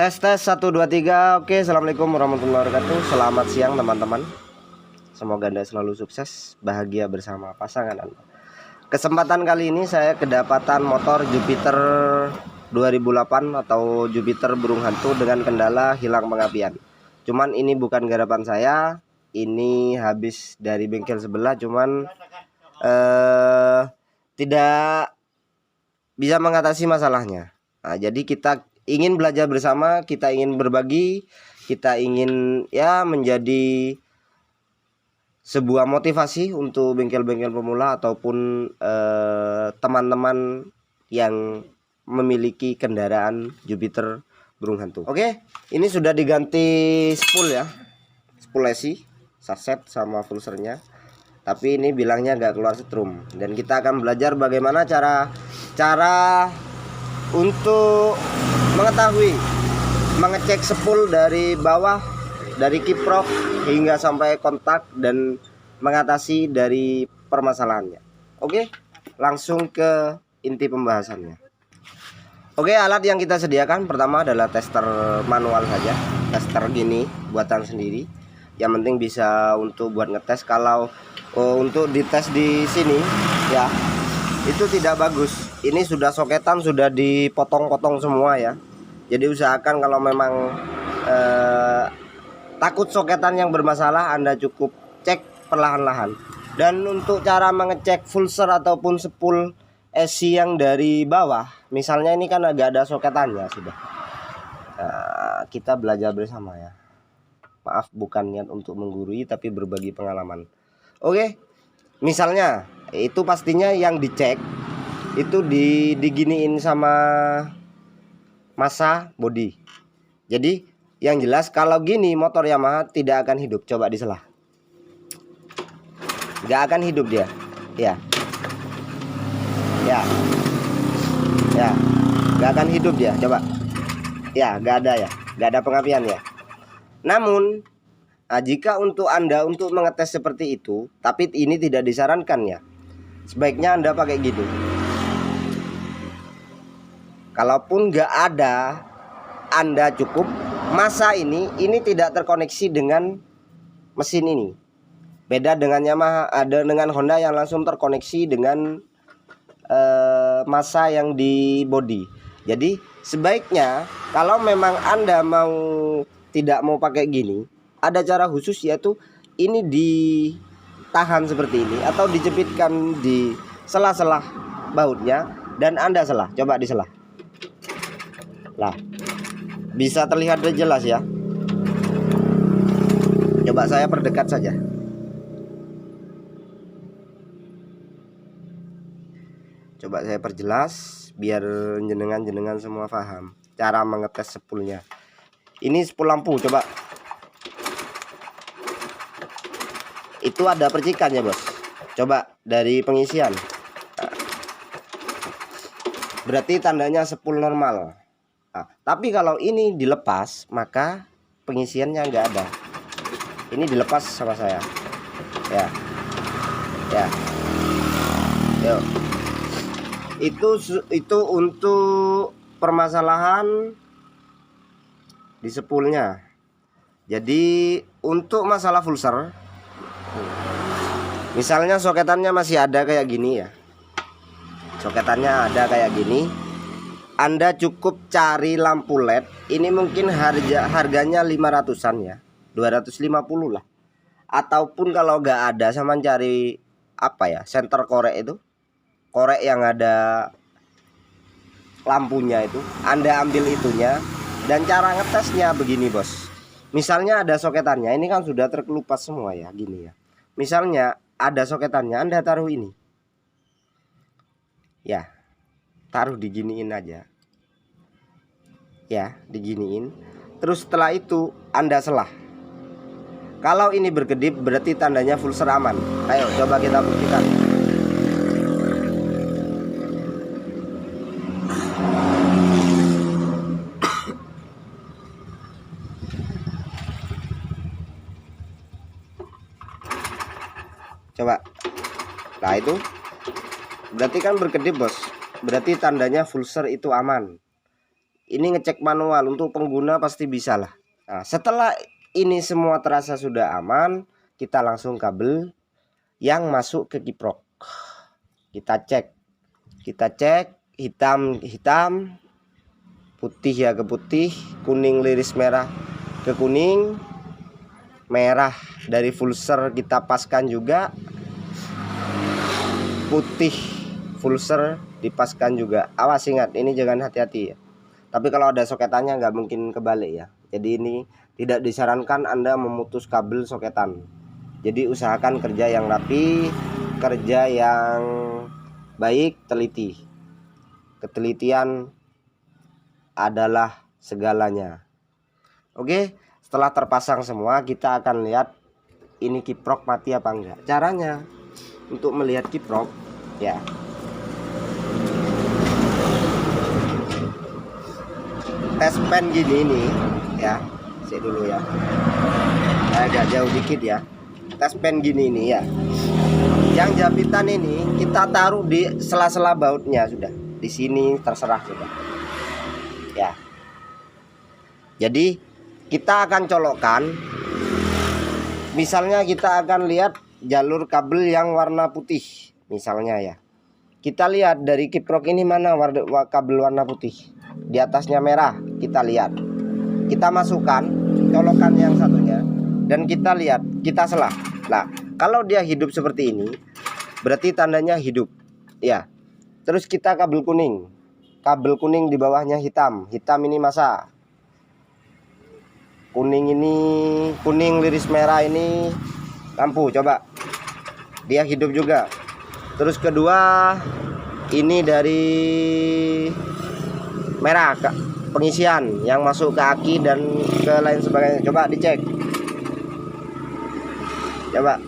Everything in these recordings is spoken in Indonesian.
Tes tes 1 2 3. Oke, assalamualaikum warahmatullahi wabarakatuh. Selamat siang teman-teman. Semoga Anda selalu sukses, bahagia bersama pasangan Anda. Kesempatan kali ini saya kedapatan motor Jupiter 2008 atau Jupiter burung hantu dengan kendala hilang pengapian. Cuman ini bukan garapan saya, ini habis dari bengkel sebelah, cuman tidak bisa mengatasi masalahnya. Nah, jadi kita ingin belajar bersama, kita ingin berbagi, kita ingin menjadi sebuah motivasi untuk bengkel-bengkel pemula ataupun teman-teman yang memiliki kendaraan Jupiter burung hantu. Oke, ini sudah diganti spool ya, spool esi, sarset sama pulsernya. Tapi ini bilangnya nggak keluar setrum, dan kita akan belajar bagaimana cara untuk mengetahui mengecek spool dari bawah, dari kiprok hingga sampai kontak, dan mengatasi dari permasalahannya. Oke, langsung ke inti pembahasannya. Oke, alat yang kita sediakan pertama adalah tester manual saja, tester gini buatan sendiri. Yang penting bisa untuk buat ngetes. Kalau untuk dites di sini ya, itu tidak bagus. Ini sudah soketan, sudah dipotong-potong semua ya. Jadi usahakan kalau memang takut soketan yang bermasalah, Anda cukup cek perlahan-lahan. Dan untuk cara mengecek pulser ataupun spool esi yang dari bawah, misalnya ini kan agak ada soketannya sudah. Kita belajar bersama ya. Maaf, bukan niat untuk menggurui, tapi berbagi pengalaman. Oke, misalnya itu pastinya yang dicek itu diginiin sama massa body. Jadi yang jelas kalau gini motor Yamaha tidak akan hidup. Coba diselah, nggak akan hidup dia. Ya, nggak akan hidup dia. Coba, ya nggak ada ya, nggak ada pengapian ya. Namun jika untuk Anda untuk mengetes seperti itu, tapi ini tidak disarankan ya, sebaiknya Anda pakai gini. Kalaupun nggak ada, Anda cukup massa ini tidak terkoneksi dengan mesin ini. Beda dengan Yamaha, ada dengan Honda yang langsung terkoneksi dengan massa yang di body. Jadi sebaiknya kalau memang Anda tidak mau pakai gini, ada cara khusus, yaitu ini ditahan seperti ini atau dijepitkan di sela-sela bautnya dan Anda selah. Coba diselah. Lah, bisa terlihat jelas ya. Coba saya perdekat saja. Coba saya perjelas biar jenengan semua paham cara mengetes spoolnya. Ini spool lampu, coba. Itu ada percikannya, bos. Coba dari pengisian. Berarti tandanya spool normal. Tapi kalau ini dilepas, maka pengisiannya nggak ada. Ini dilepas sama saya. Ya. Yuk. Itu untuk permasalahan di spoolnya. Jadi untuk masalah pulser, misalnya soketannya masih ada kayak gini ya, soketannya ada kayak gini, Anda cukup cari lampu LED. Ini mungkin harganya 500-an ya, 250 lah. Ataupun kalau nggak ada, sama cari center korek itu, korek yang ada lampunya itu, Anda ambil itunya. Dan cara ngetesnya begini, bos. Misalnya ada soketannya, ini kan sudah terkelupas semua ya, gini ya. Misalnya ada soketannya, Anda taruh ini. Ya, taruh diginiin aja. Ya, diginiin. Terus setelah itu Anda selah. Kalau ini berkedip berarti tandanya pulser aman. Ayo coba kita buktikan. Coba. Nah, itu berarti kan berkedip, bos. Berarti tandanya pulser itu aman. ini ngecek manual, untuk pengguna pasti bisa lah. Nah, setelah ini semua terasa sudah aman, kita langsung kabel yang masuk ke kiprok. Kita cek hitam putih ya ke putih, kuning liris merah ke kuning, merah dari pulser kita paskan juga, putih pulser dipaskan juga. Awas, ingat ini jangan hati-hati ya. Tapi kalau ada soketannya nggak mungkin kebalik ya. Jadi ini tidak disarankan Anda memutus kabel soketan. Jadi usahakan kerja yang rapi, kerja yang baik, teliti. Ketelitian adalah segalanya. Oke, setelah terpasang semua, kita akan lihat ini kiprok mati apa enggak. Caranya untuk melihat kiprok ya, tes pen gini ini ya, saya dulu ya, agak jauh dikit ya. Tes pen gini ini ya, yang jabitan ini kita taruh di sela-sela bautnya, sudah di sini terserah sudah ya. Jadi kita akan colokkan, misalnya kita akan lihat jalur kabel yang warna putih misalnya ya. Kita lihat dari kiprok ini mana kabel warna putih, di atasnya merah, kita lihat, kita masukkan colokan yang satunya dan kita lihat, kita selah. Nah, kalau dia hidup seperti ini berarti tandanya hidup ya. Terus kita kabel kuning di bawahnya hitam ini masa, kuning liris merah ini lampu, coba dia hidup juga. Terus kedua ini dari merah pengisian yang masuk ke aki dan ke lain sebagainya, coba dicek, coba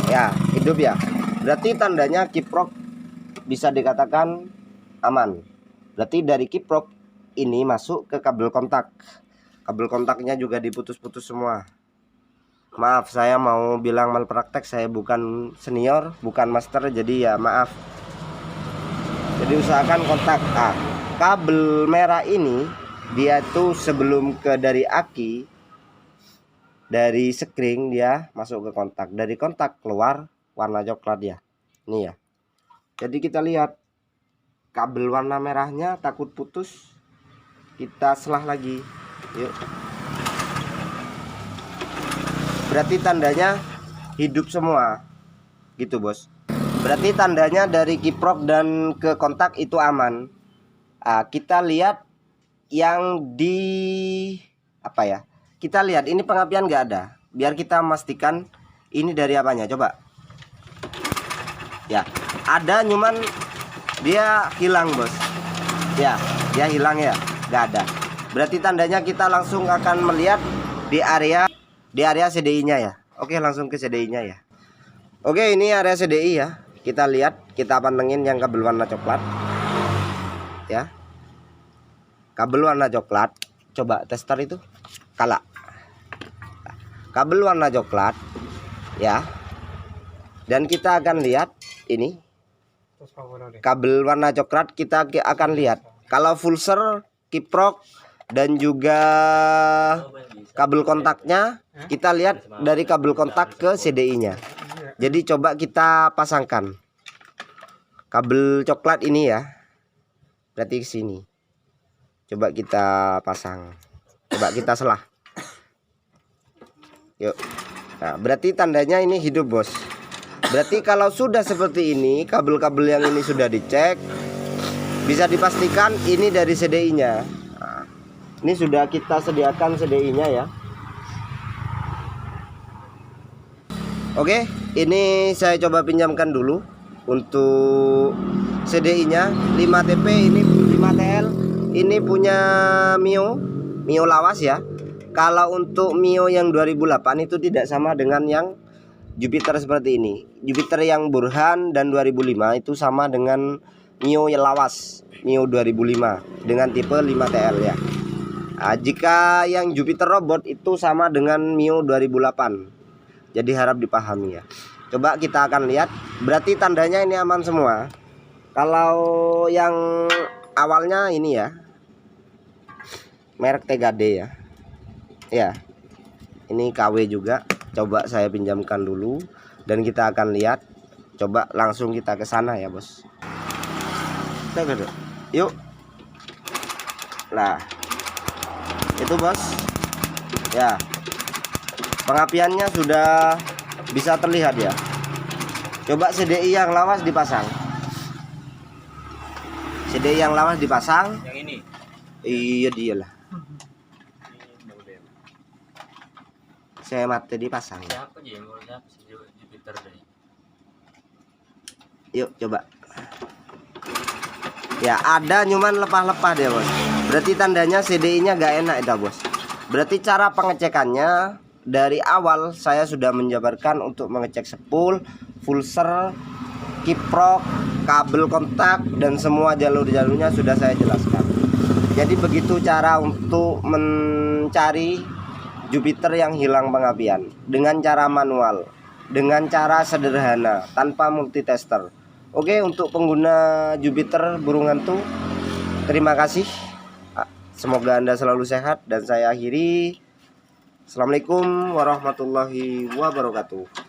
ya, hidup ya, berarti tandanya kiprok bisa dikatakan aman. Berarti dari kiprok ini masuk ke kabel kontaknya juga diputus-putus semua. Maaf, saya mau bilang malpraktek, saya bukan senior, bukan master, jadi ya maaf. Jadi usahakan kontak. Kabel merah ini dia tuh sebelum ke dari aki, dari sekring dia masuk ke kontak, dari kontak keluar warna coklat ya. Ini ya. Jadi kita lihat kabel warna merahnya, takut putus, kita selah lagi. Yuk. Berarti tandanya hidup semua gitu bos. Berarti tandanya dari kiprok dan ke kontak itu aman. Kita lihat yang di apa ya, kita lihat ini pengapian nggak ada, biar kita memastikan ini dari apanya. Coba ya, ada cuman dia hilang bos ya, dia hilang ya, nggak ada. Berarti tandanya kita langsung akan melihat di area CDI-nya ya. Oke, langsung ke CDI-nya ya. Oke, ini area CDI ya. Kita lihat, kita pantengin yang kabel warna coklat ya. Kabel warna coklat, coba tester itu kalah. Kabel warna coklat ya. Dan kita akan lihat ini kabel warna coklat, kita akan lihat kalau pulser, kiprok dan juga kabel kontaknya, kita lihat dari kabel kontak ke CDI-nya. Jadi coba kita pasangkan kabel coklat ini ya, berarti ke sini. Coba kita pasang, coba kita selah. Yuk. Nah, berarti tandanya ini hidup bos. Berarti kalau sudah seperti ini, kabel-kabel yang ini sudah dicek, bisa dipastikan ini dari CDI-nya. Nah, ini sudah kita sediakan CDI-nya ya. Oke, ini saya coba pinjamkan dulu untuk CDI-nya 5TP, ini 5TL, ini punya Mio lawas ya. Kalau untuk Mio yang 2008 itu tidak sama dengan yang Jupiter seperti ini. Jupiter yang Burhan dan 2005 itu sama dengan Mio yang lawas, Mio 2005 dengan tipe 5TL ya. Nah, jika yang Jupiter robot itu sama dengan Mio 2008. Jadi harap dipahami ya. Coba kita akan lihat, berarti tandanya ini aman semua. Kalau yang awalnya ini ya, merek TKD ya. Ya, ini KW juga. Coba saya pinjamkan dulu dan kita akan lihat. Coba langsung kita ke sana ya bos. Yuk. Nah, itu bos. Ya, pengapiannya sudah bisa terlihat ya. Coba CDI yang lawas dipasang. CDI yang lawas dipasang. Yang ini. Iya dialah. Saya mati dipasang. Siapa aja yang siapa si Jupiter deh. Yuk coba. Ya ada cuman lepah-lepah dia bos. Berarti tandanya CDI-nya gak enak itu bos. Berarti cara pengecekannya dari awal saya sudah menjabarkan untuk mengecek spool, pulser, kiprok, kabel kontak dan semua jalur-jalurnya sudah saya jelaskan. Jadi begitu cara untuk mencari Jupiter yang hilang pengapian dengan cara manual, dengan cara sederhana tanpa multitester. Oke, untuk pengguna Jupiter burung hantu, terima kasih. Semoga Anda selalu sehat dan saya akhiri. Assalamualaikum warahmatullahi wabarakatuh.